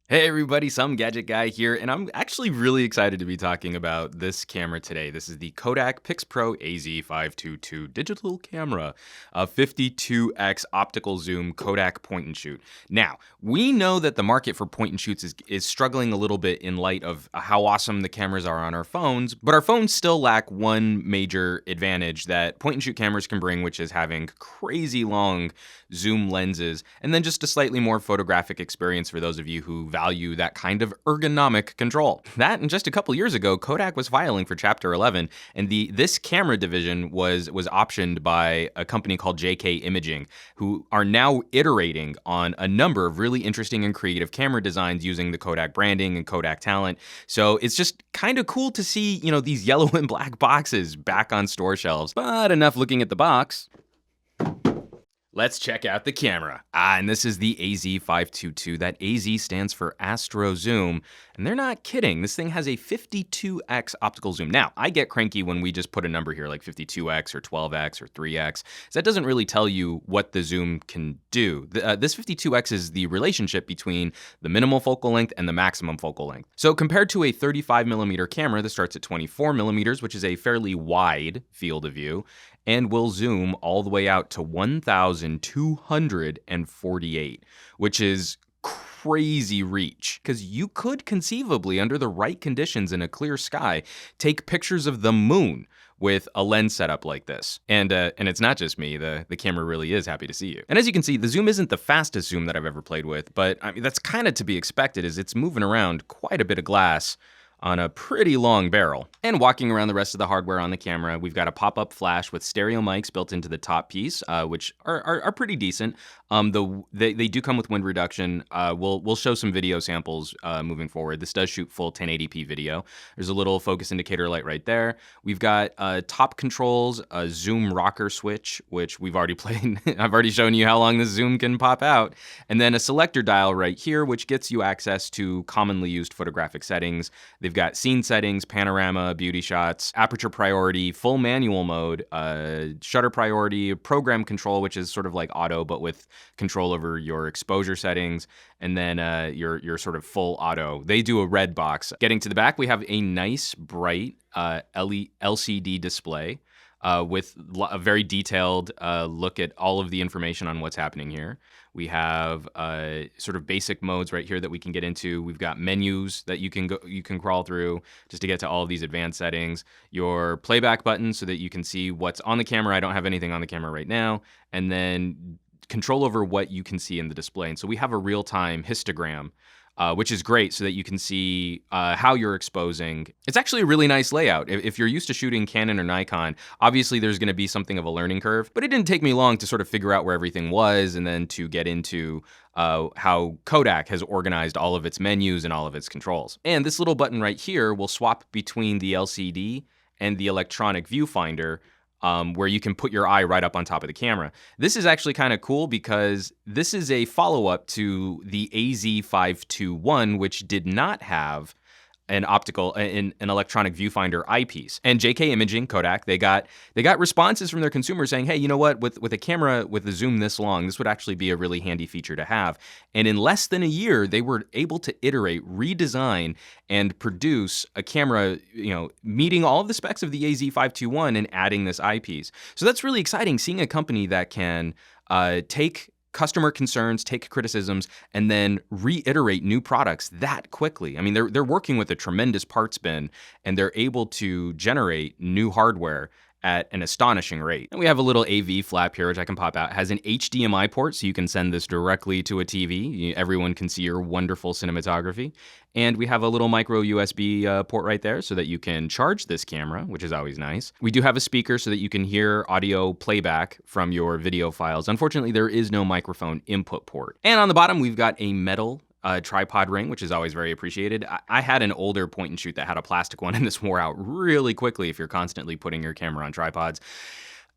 Hey everybody, some gadget guy here, and I'm actually really excited to be talking about this camera today. This is the Kodak PIXPRO AZ522 digital camera, a 52x optical zoom Kodak point and shoot. Now, we know that the market for point and shoots is struggling a little bit in light of how awesome the cameras are on our phones, but our phones still lack one major advantage that point and shoot cameras can bring, which is having crazy long zoom lenses, and then just a slightly more photographic experience for those of you who value that kind of ergonomic control. That, and just a couple years ago, Kodak was filing for Chapter 11, and this camera division was optioned by a company called JK Imaging, who are now iterating on a number of really interesting and creative camera designs using the Kodak branding and Kodak talent. So it's just kind of cool to see, these yellow and black boxes back on store shelves. But enough looking at the box. Let's check out the camera. And this is the AZ522. That AZ stands for Astro Zoom, and they're not kidding. This thing has a 52x optical zoom. Now, I get cranky when we just put a number here like 52x or 12x or 3x. So that doesn't really tell you what the zoom can do. This 52x is the relationship between the minimal focal length and the maximum focal length. So compared to a 35mm camera that starts at 24mm, which is a fairly wide field of view, and will zoom all the way out to 1,248, which is crazy reach. Because you could conceivably, under the right conditions in a clear sky, take pictures of the moon with a lens setup like this. And it's not just me, the camera really is happy to see you. And as you can see, the zoom isn't the fastest zoom that I've ever played with, but I mean, that's kind of to be expected, as it's moving around quite a bit of glass on a pretty long barrel. And walking around the rest of the hardware on the camera, we've got a pop-up flash with stereo mics built into the top piece, which are pretty decent. They do come with wind reduction. We'll show some video samples moving forward. This does shoot full 1080p video. There's a little focus indicator light right there. We've got top controls, a zoom rocker switch, which we've already played. I've already shown you how long this zoom can pop out. And then a selector dial right here, which gets you access to commonly used photographic settings. They've got scene settings, panorama, beauty shots, aperture priority, full manual mode, shutter priority, program control, which is sort of like auto, but with control over your exposure settings, and then your sort of full auto. They do a red box. Getting to the back, we have a nice, bright LCD display with a very detailed look at all of the information on what's happening here. We have sort of basic modes right here that we can get into. We've got menus that you can crawl through just to get to all of these advanced settings. Your playback button so that you can see what's on the camera. I don't have anything on the camera right now. And then control over what you can see in the display. And so we have a real-time histogram, which is great so that you can see how you're exposing. It's actually a really nice layout. If you're used to shooting Canon or Nikon, obviously there's going to be something of a learning curve, but it didn't take me long to sort of figure out where everything was and then to get into how Kodak has organized all of its menus and all of its controls. And this little button right here will swap between the LCD and the electronic viewfinder, where you can put your eye right up on top of the camera. This is actually kind of cool because this is a follow-up to the AZ521, which did not have an electronic viewfinder eyepiece. And JK Imaging, Kodak, they got responses from their consumers saying, hey, you know what, with a camera with a zoom this long, this would actually be a really handy feature to have. And in less than a year, they were able to iterate, redesign, and produce a camera, meeting all of the specs of the AZ521 and adding this eyepiece. So that's really exciting, seeing a company that can take customer concerns, take criticisms, and then reiterate new products that quickly. I mean, they're working with a tremendous parts bin, and they're able to generate new hardware at an astonishing rate. And we have a little AV flap here, which I can pop out. It has an HDMI port, so you can send this directly to a TV. Everyone can see your wonderful cinematography. And we have a little micro USB port right there so that you can charge this camera, which is always nice. We do have a speaker so that you can hear audio playback from your video files. Unfortunately, there is no microphone input port. And on the bottom, we've got a metal tripod ring, which is always very appreciated. I had an older point and shoot that had a plastic one, and this wore out really quickly if you're constantly putting your camera on tripods.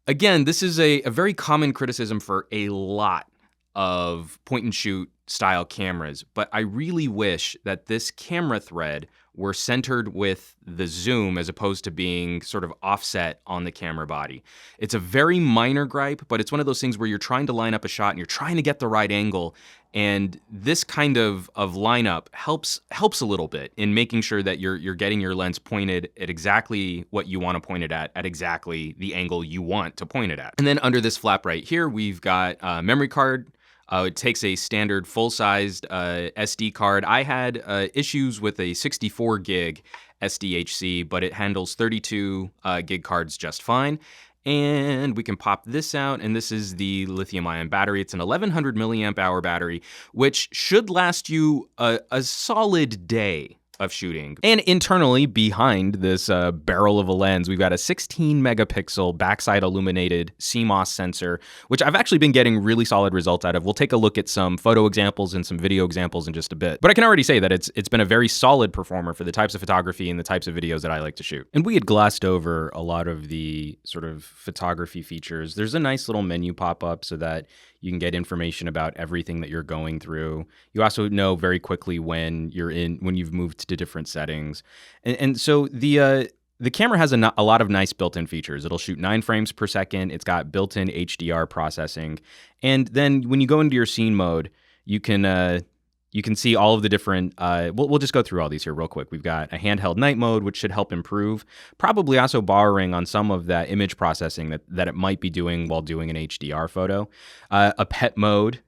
Again, this is a very common criticism for a lot of point and shoot style cameras, but I really wish that this camera thread were centered with the zoom as opposed to being sort of offset on the camera body. It's a very minor gripe, but it's one of those things where you're trying to line up a shot and you're trying to get the right angle. And this kind of lineup helps a little bit in making sure that you're getting your lens pointed at exactly what you want to point it at exactly the angle you want to point it at. And then under this flap right here, we've got a memory card. It takes a standard full-sized SD card. I had issues with a 64 gig SDHC, but it handles 32 gig cards just fine. And we can pop this out, and this is the lithium-ion battery. It's an 1100 milliamp hour battery, which should last you a solid day of shooting. And internally behind this barrel of a lens, we've got a 16 megapixel backside illuminated CMOS sensor, which I've actually been getting really solid results out of. We'll take a look at some photo examples and some video examples in just a bit. But I can already say that it's been a very solid performer for the types of photography and the types of videos that I like to shoot. And we had glossed over a lot of the sort of photography features. There's a nice little menu pop up so that you can get information about everything that you're going through. You also know very quickly when you've moved to different settings. And so the camera has a lot of nice built-in features. It'll shoot 9 frames per second. It's got built-in HDR processing. And then when you go into your scene mode, you can see all of the different, we'll just go through all these here real quick. We've got a handheld night mode, which should help improve, probably also borrowing on some of that image processing that it might be doing while doing an HDR photo. A pet mode,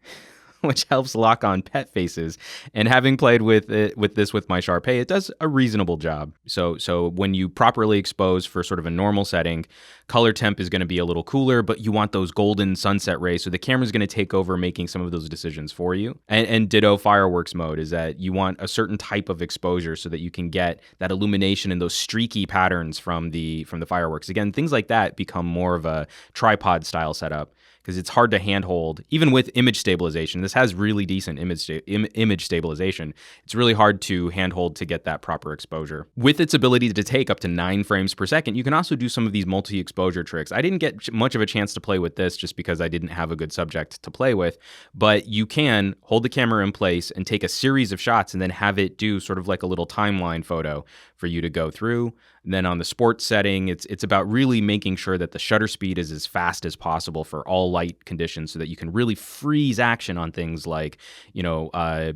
which helps lock on pet faces. And having played with this with my Sharpay, it does a reasonable job. So when you properly expose for sort of a normal setting, color temp is going to be a little cooler, but you want those golden sunset rays. So the camera's going to take over making some of those decisions for you. And ditto fireworks mode is that you want a certain type of exposure so that you can get that illumination and those streaky patterns from the fireworks. Again, things like that become more of a tripod style setup, because it's hard to handhold, even with image stabilization. This has really decent image stabilization. It's really hard to handhold to get that proper exposure. With its ability to take up to 9 frames per second, you can also do some of these multi-exposure tricks. I didn't get much of a chance to play with this just because I didn't have a good subject to play with, but you can hold the camera in place and take a series of shots and then have it do sort of like a little timeline photo for you to go through. And then on the sports setting, it's about really making sure that the shutter speed is as fast as possible for all light conditions so that you can really freeze action on things like,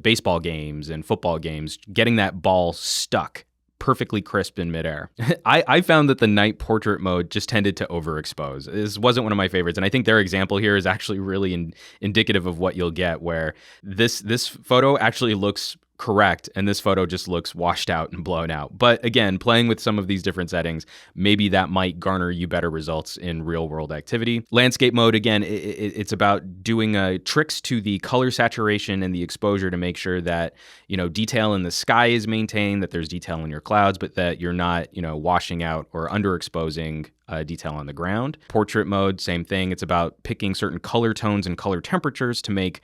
baseball games and football games, getting that ball stuck perfectly crisp in midair. I found that the night portrait mode just tended to overexpose. This wasn't one of my favorites, and I think their example here is actually really indicative of what you'll get, where this photo actually looks correct, and this photo just looks washed out and blown out. But again, playing with some of these different settings, maybe that might garner you better results in real world activity. Landscape mode, again, it's about doing tricks to the color saturation and the exposure to make sure that, detail in the sky is maintained, that there's detail in your clouds, but that you're not, washing out or underexposing detail on the ground. Portrait mode, same thing. It's about picking certain color tones and color temperatures to make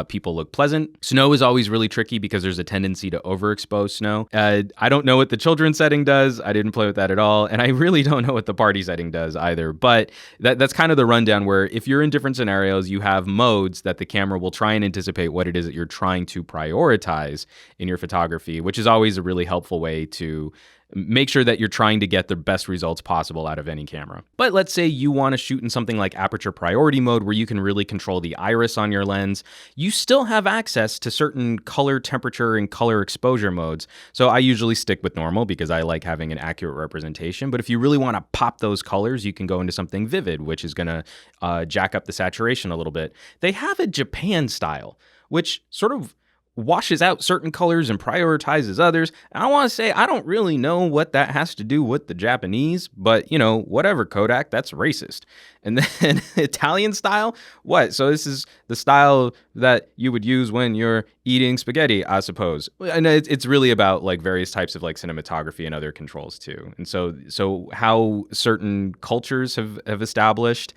people look pleasant. Snow is always really tricky because there's a tendency to overexpose snow. I don't know what the children's setting does. I didn't play with that at all. And I really don't know what the party setting does either. But that's kind of the rundown, where if you're in different scenarios, you have modes that the camera will try and anticipate what it is that you're trying to prioritize in your photography, which is always a really helpful way to make sure that you're trying to get the best results possible out of any camera. But let's say you want to shoot in something like aperture priority mode, where you can really control the iris on your lens. You still have access to certain color temperature and color exposure modes. So I usually stick with normal because I like having an accurate representation. But if you really want to pop those colors, you can go into something vivid, which is going to jack up the saturation a little bit. They have a Japan style, which sort of washes out certain colors and prioritizes others. And I want to say, I don't really know what that has to do with the Japanese, but whatever, Kodak, that's racist. And then Italian style, what? So this is the style that you would use when you're eating spaghetti, I suppose. And it's really about like various types of like cinematography and other controls too. And so how certain cultures have established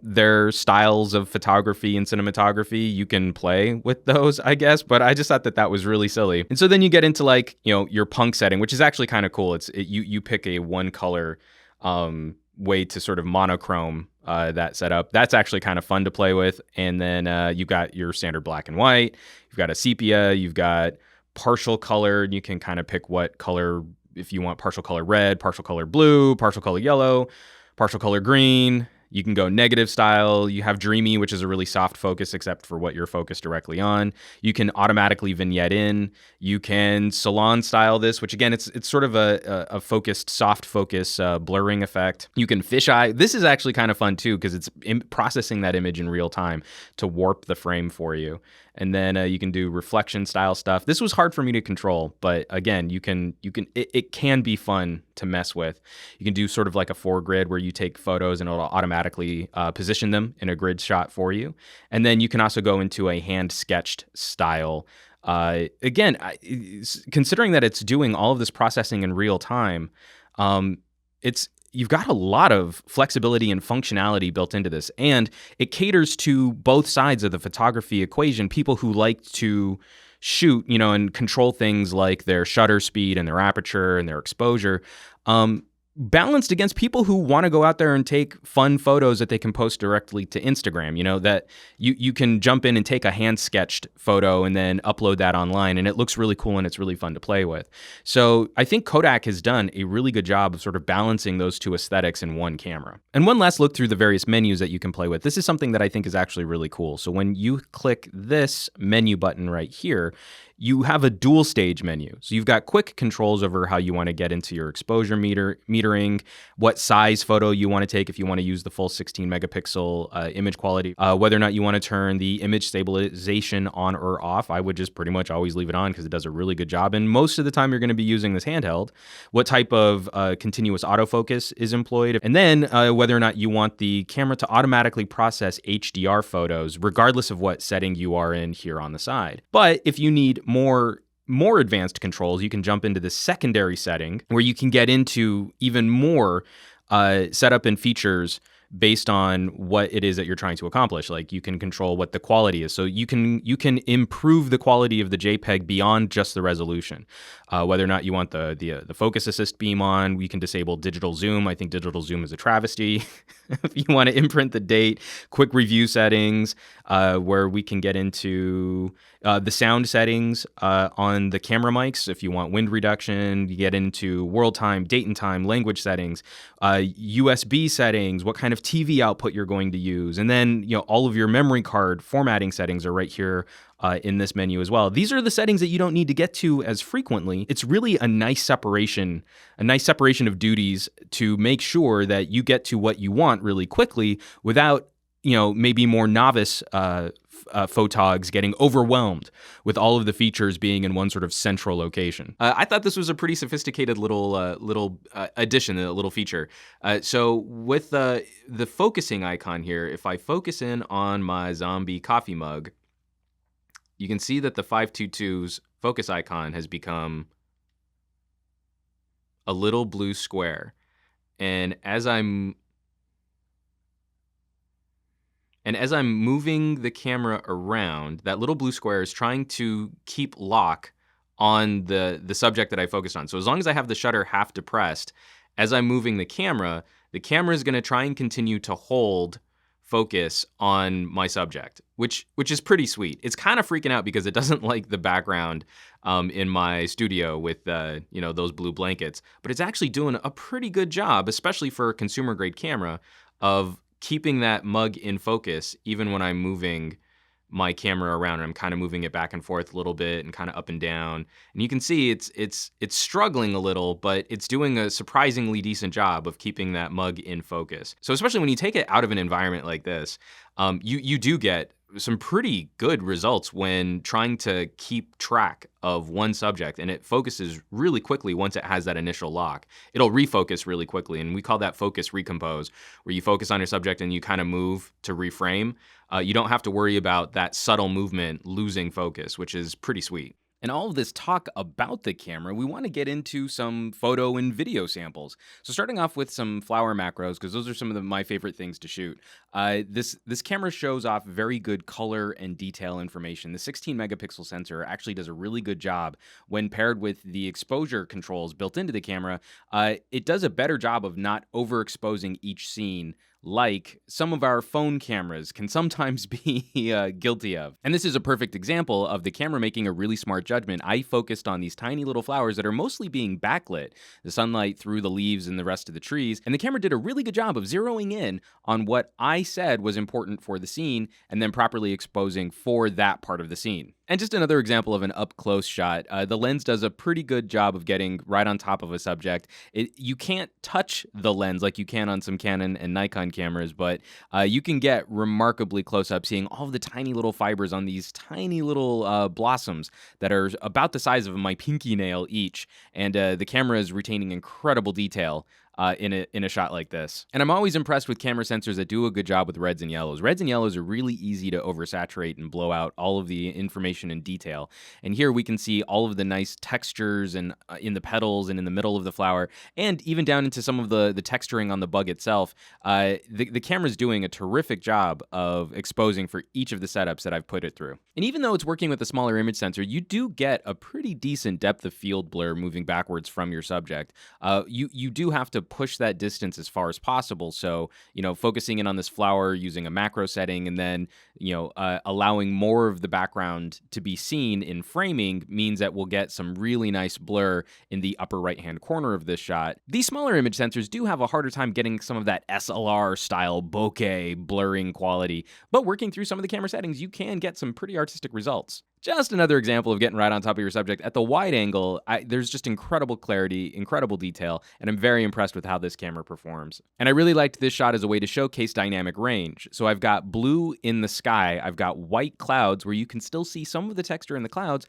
their styles of photography and cinematography, you can play with those, I guess, but I just thought that was really silly. And so then you get into like, your punk setting, which is actually kind of cool. You pick a one color way to sort of monochrome that setup. That's actually kind of fun to play with. And then you've got your standard black and white, you've got a sepia, you've got partial color. You can kind of pick what color, if you want partial color red, partial color blue, partial color yellow, partial color green. You can go negative style. You have dreamy, which is a really soft focus, except for what you're focused directly on. You can automatically vignette in. You can salon style this, which again, it's sort of a focused, soft focus blurring effect. You can fisheye. This is actually kind of fun too, because it's processing that image in real time to warp the frame for you. And then you can do reflection style stuff. This was hard for me to control, but again, it can be fun to mess with. You can do sort of like a foregrid where you take photos and it'll automatically position them in a grid shot for you. And then you can also go into a hand sketched style. Again, considering that it's doing all of this processing in real time, you've got a lot of flexibility and functionality built into this, and it caters to both sides of the photography equation. People who like to shoot, and control things like their shutter speed and their aperture and their exposure, balanced against people who want to go out there and take fun photos that they can post directly to Instagram, that you can jump in and take a hand-sketched photo and then upload that online, and it looks really cool and it's really fun to play with. So I think Kodak has done a really good job of sort of balancing those two aesthetics in one camera. And one last look through the various menus that you can play with. This is something that I think is actually really cool. So when you click this menu button right here, you have a dual stage menu. So you've got quick controls over how you want to get into your exposure metering, what size photo you want to take if you want to use the full 16 megapixel image quality, whether or not you want to turn the image stabilization on or off. I would just pretty much always leave it on because it does a really good job. And most of the time you're going to be using this handheld. What type of continuous autofocus is employed. And then whether or not you want the camera to automatically process HDR photos, regardless of what setting you are in here on the side. But if you need more advanced controls, you can jump into the secondary setting where you can get into even more setup and features based on what it is that you're trying to accomplish. Like you can control what the quality is. So you can improve the quality of the JPEG beyond just the resolution. Whether or not you want the focus assist beam on, we can disable digital zoom. I think digital zoom is a travesty. If you want to imprint the date, quick review settings, where we can get into the sound settings on the camera mics. If you want wind reduction, you get into world time, date and time, language settings, USB settings, what kind of TV output you're going to use. And then, all of your memory card formatting settings are right here in this menu as well. These are the settings that you don't need to get to as frequently. It's really a nice separation of duties to make sure that you get to what you want really quickly without, maybe more novice photogs getting overwhelmed with all of the features being in one sort of central location. I thought this was a pretty sophisticated little addition, a little feature. So with the focusing icon here, if I focus in on my zombie coffee mug, you can see that the 522's focus icon has become a little blue square. And as I'm moving the camera around, that little blue square is trying to keep lock on the subject that I focused on. So as long as I have the shutter half depressed, as I'm moving the camera is going to try and continue to hold focus on my subject, which is pretty sweet. It's kind of freaking out because it doesn't like the background in my studio with those blue blankets, but it's actually doing a pretty good job, especially for a consumer grade camera, of keeping that mug in focus even when I'm moving my camera around and I'm kind of moving it back and forth a little bit and kind of up and down. And you can see it's struggling a little, but it's doing a surprisingly decent job of keeping that mug in focus. So especially when you take it out of an environment like this, you do get some pretty good results when trying to keep track of one subject, and it focuses really quickly once it has that initial lock. It'll refocus really quickly, and we call that focus recompose, where you focus on your subject and you kind of move to reframe. You don't have to worry about that subtle movement losing focus, which is pretty sweet. And all of this talk about the camera, we want to get into some photo and video samples. So starting off with some flower macros, because those are some of my favorite things to shoot. This camera shows off very good color and detail information. The 16 megapixel sensor actually does a really good job when paired with the exposure controls built into the camera. It does a better job of not overexposing each scene like some of our phone cameras can sometimes be guilty of. And this is a perfect example of the camera making a really smart judgment. I focused on these tiny little flowers that are mostly being backlit, the sunlight through the leaves and the rest of the trees, and the camera did a really good job of zeroing in on what I said was important for the scene and then properly exposing for that part of the scene. And just another example of an up-close shot, the lens does a pretty good job of getting right on top of a subject. You can't touch the lens like you can on some Canon and Nikon cameras, but you can get remarkably close up, seeing all of the tiny little fibers on these tiny little blossoms that are about the size of my pinky nail each, and the camera is retaining incredible detail in a shot like this. And I'm always impressed with camera sensors that do a good job with reds and yellows. Reds and yellows are really easy to oversaturate and blow out all of the information and detail. And here we can see all of the nice textures and in the petals and in the middle of the flower, and even down into some of the texturing on the bug itself. The camera's doing a terrific job of exposing for each of the setups that I've put it through. And even though it's working with a smaller image sensor, you do get a pretty decent depth of field blur moving backwards from your subject. You do have to push that distance as far as possible. So, focusing in on this flower using a macro setting and then, allowing more of the background to be seen in framing means that we'll get some really nice blur in the upper right-hand corner of this shot. These smaller image sensors do have a harder time getting some of that SLR style bokeh blurring quality, but working through some of the camera settings, you can get some pretty artistic results. Just another example of getting right on top of your subject. At the wide angle, there's just incredible clarity, incredible detail, and I'm very impressed with how this camera performs. And I really liked this shot as a way to showcase dynamic range. So I've got blue in the sky, I've got white clouds where you can still see some of the texture in the clouds,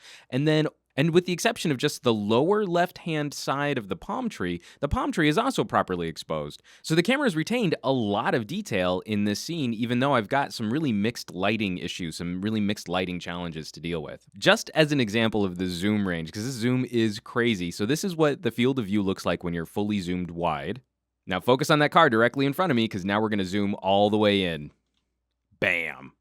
and with the exception of just the lower left-hand side of the palm tree is also properly exposed. So the camera has retained a lot of detail in this scene, even though I've got some really mixed lighting issues, some really mixed lighting challenges to deal with. Just as an example of the zoom range, because this zoom is crazy. So this is what the field of view looks like when you're fully zoomed wide. Now focus on that car directly in front of me, because now we're going to zoom all the way in. Bam.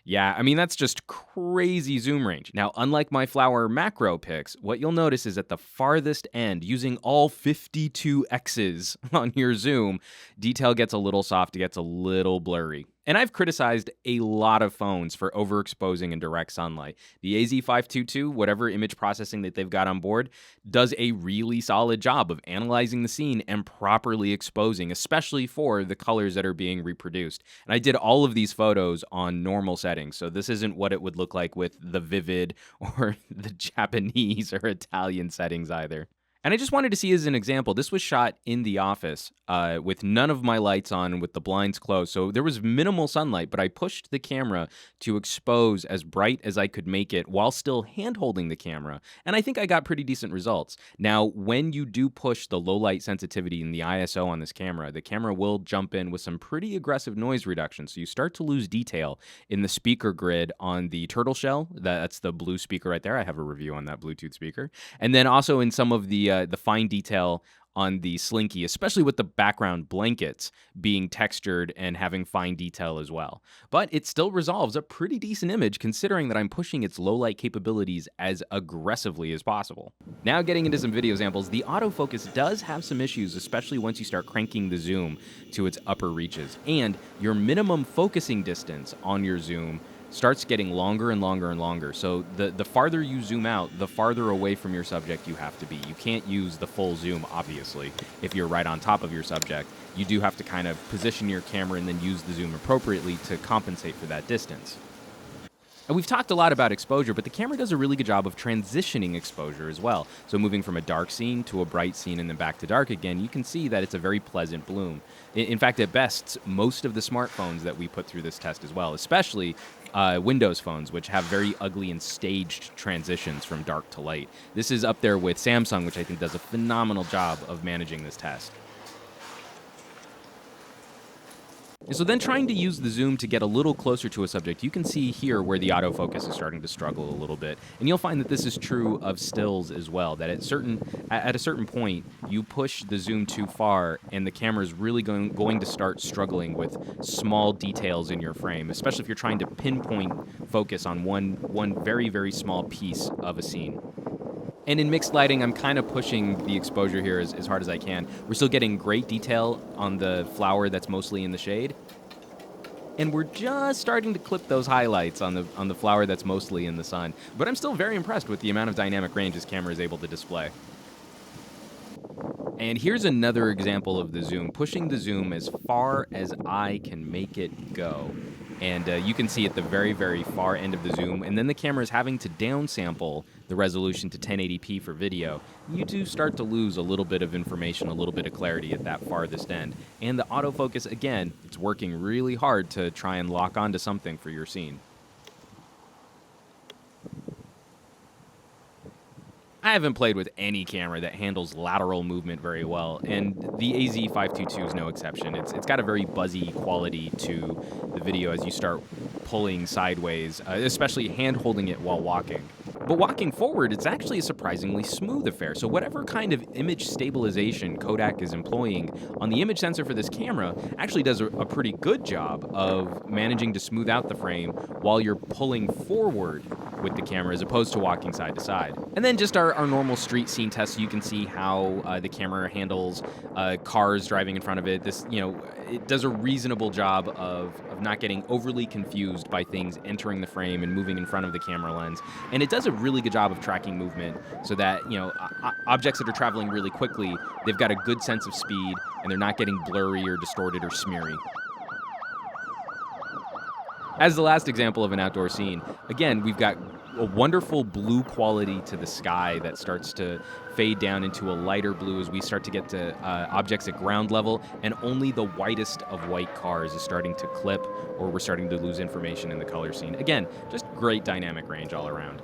Yeah, I mean, that's just crazy zoom range. Now, unlike my flower macro pics, what you'll notice is at the farthest end, using all 52 X's on your zoom, detail gets a little soft, it gets a little blurry. And I've criticized a lot of phones for overexposing in direct sunlight. The AZ522, whatever image processing that they've got on board, does a really solid job of analyzing the scene and properly exposing, especially for the colors that are being reproduced. And I did all of these photos on normal settings, so this isn't what it would look like with the vivid or the Japanese or Italian settings either. And I just wanted to see as an example, this was shot in the office with none of my lights on, with the blinds closed. So there was minimal sunlight, but I pushed the camera to expose as bright as I could make it while still hand-holding the camera. And I think I got pretty decent results. Now, when you do push the low light sensitivity and the ISO on this camera, the camera will jump in with some pretty aggressive noise reduction. So you start to lose detail in the speaker grid on the turtle shell. That's the blue speaker right there. I have a review on that Bluetooth speaker. And then also in some of the fine detail on the slinky, especially with the background blankets being textured and having fine detail as well. But it still resolves a pretty decent image considering that I'm pushing its low light capabilities as aggressively as possible. Now getting into some video examples, the autofocus does have some issues, especially once you start cranking the zoom to its upper reaches. And your minimum focusing distance on your zoom starts getting longer and longer and longer. So the farther you zoom out, the farther away from your subject you have to be. You can't use the full zoom, obviously, if you're right on top of your subject. You do have to kind of position your camera and then use the zoom appropriately to compensate for that distance. And we've talked a lot about exposure, but the camera does a really good job of transitioning exposure as well. So moving from a dark scene to a bright scene and then back to dark again, you can see that it's a very pleasant bloom. In fact, it bests most of the smartphones that we put through this test as well, especially Windows phones, which have very ugly and staged transitions from dark to light. This is up there with Samsung, which I think does a phenomenal job of managing this test. So then trying to use the zoom to get a little closer to a subject, you can see here where the autofocus is starting to struggle a little bit. And you'll find that this is true of stills as well, that at a certain point, you push the zoom too far and the camera is really going to start struggling with small details in your frame, especially if you're trying to pinpoint focus on one very, very small piece of a scene. And in mixed lighting, I'm kind of pushing the exposure here as hard as I can. We're still getting great detail on the flower that's mostly in the shade. And we're just starting to clip those highlights on the flower that's mostly in the sun. But I'm still very impressed with the amount of dynamic range this camera is able to display. And here's another example of the zoom, pushing the zoom as far as I can make it go. And you can see at the very, very far end of the zoom, and then the camera is having to downsample the resolution to 1080p for video. You do start to lose a little bit of information, a little bit of clarity at that farthest end. And the autofocus, again, it's working really hard to try and lock onto something for your scene. I haven't played with any camera that handles lateral movement very well, and the AZ522 is no exception. It's got a very buzzy quality to the video as you start pulling sideways, especially hand-holding it while walking. But walking forward, it's actually a surprisingly smooth affair. So whatever kind of image stabilization Kodak is employing on the image sensor for this camera actually does a pretty good job of managing to smooth out the frame while you're pulling forward with the camera as opposed to walking side to side. And then just our normal street scene test, so you can see how the camera handles cars driving in front of it. This, it does a reasonable job of not getting overly confused by things entering the frame and moving in front of the camera lens. And it does a really good job of tracking movement so that, objects that are traveling really quickly, they've got a good sense of speed and they're not getting blurry or distorted or smeary. As the last example of an outdoor scene, again, we've got a wonderful blue quality to the sky that starts to fade down into a lighter blue as we start to get to objects at ground level, and only the whitest of white cars is starting to clip, or we're starting to lose information in the color scene. Again, just great dynamic range all around.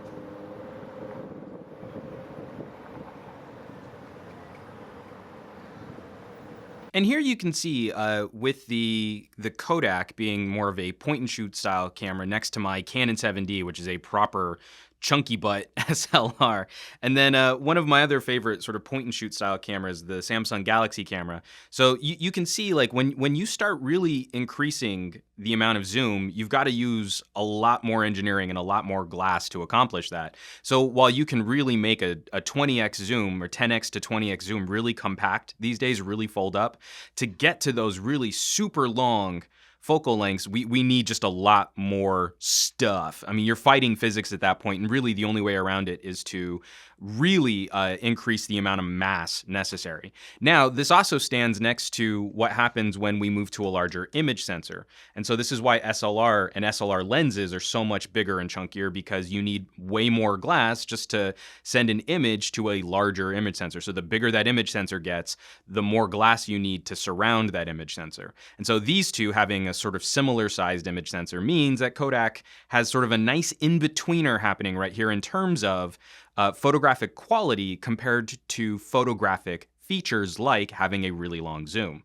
And here you can see with the Kodak being more of a point-and-shoot style camera next to my Canon 7D, which is a proper chunky butt SLR. And then one of my other favorite sort of point-and-shoot style cameras, the Samsung Galaxy camera. So you can see, like, when you start really increasing the amount of zoom, you've got to use a lot more engineering and a lot more glass to accomplish that. So while you can really make a 20x zoom or 10x to 20x zoom really compact these days, really fold up, to get to those really super long focal lengths, we need just a lot more stuff. I mean, you're fighting physics at that point, and really the only way around it is to really increase the amount of mass necessary. Now, this also stands next to what happens when we move to a larger image sensor. And so this is why SLR and SLR lenses are so much bigger and chunkier, because you need way more glass just to send an image to a larger image sensor. So the bigger that image sensor gets, the more glass you need to surround that image sensor. And so these two having a sort of similar sized image sensor means that Kodak has sort of a nice in-betweener happening right here in terms of photographic quality compared to photographic features like having a really long zoom.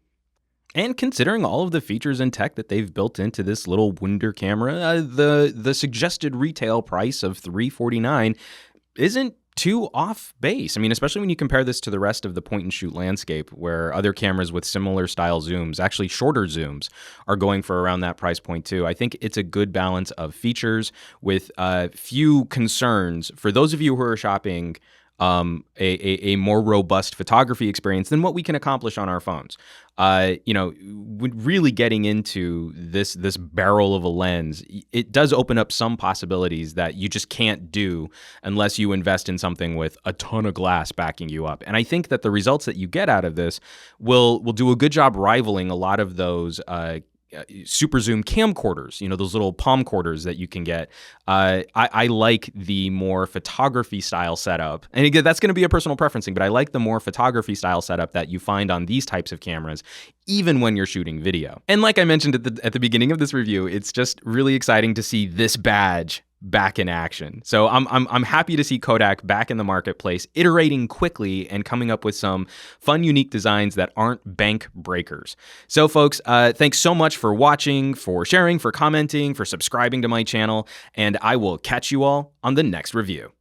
And considering all of the features and tech that they've built into this little wonder camera, the suggested retail price of $349 isn't too off base. I mean, especially when you compare this to the rest of the point-and-shoot landscape, where other cameras with similar style zooms, actually shorter zooms, are going for around that price point too. I think it's a good balance of features with few concerns for those of you who are shopping a more robust photography experience than what we can accomplish on our phones. Really getting into this barrel of a lens, it does open up some possibilities that you just can't do unless you invest in something with a ton of glass backing you up. And I think that the results that you get out of this will do a good job rivaling a lot of those super zoom camcorders, those little palm quarters that you can get. I like the more photography style setup. And again, that's going to be a personal preferencing, but I like the more photography style setup that you find on these types of cameras, even when you're shooting video. And like I mentioned at the beginning of this review, it's just really exciting to see this badge back in action. So I'm happy to see Kodak back in the marketplace, iterating quickly and coming up with some fun, unique designs that aren't bank breakers. So folks, thanks so much for watching, for sharing, for commenting, for subscribing to my channel, and I will catch you all on the next review.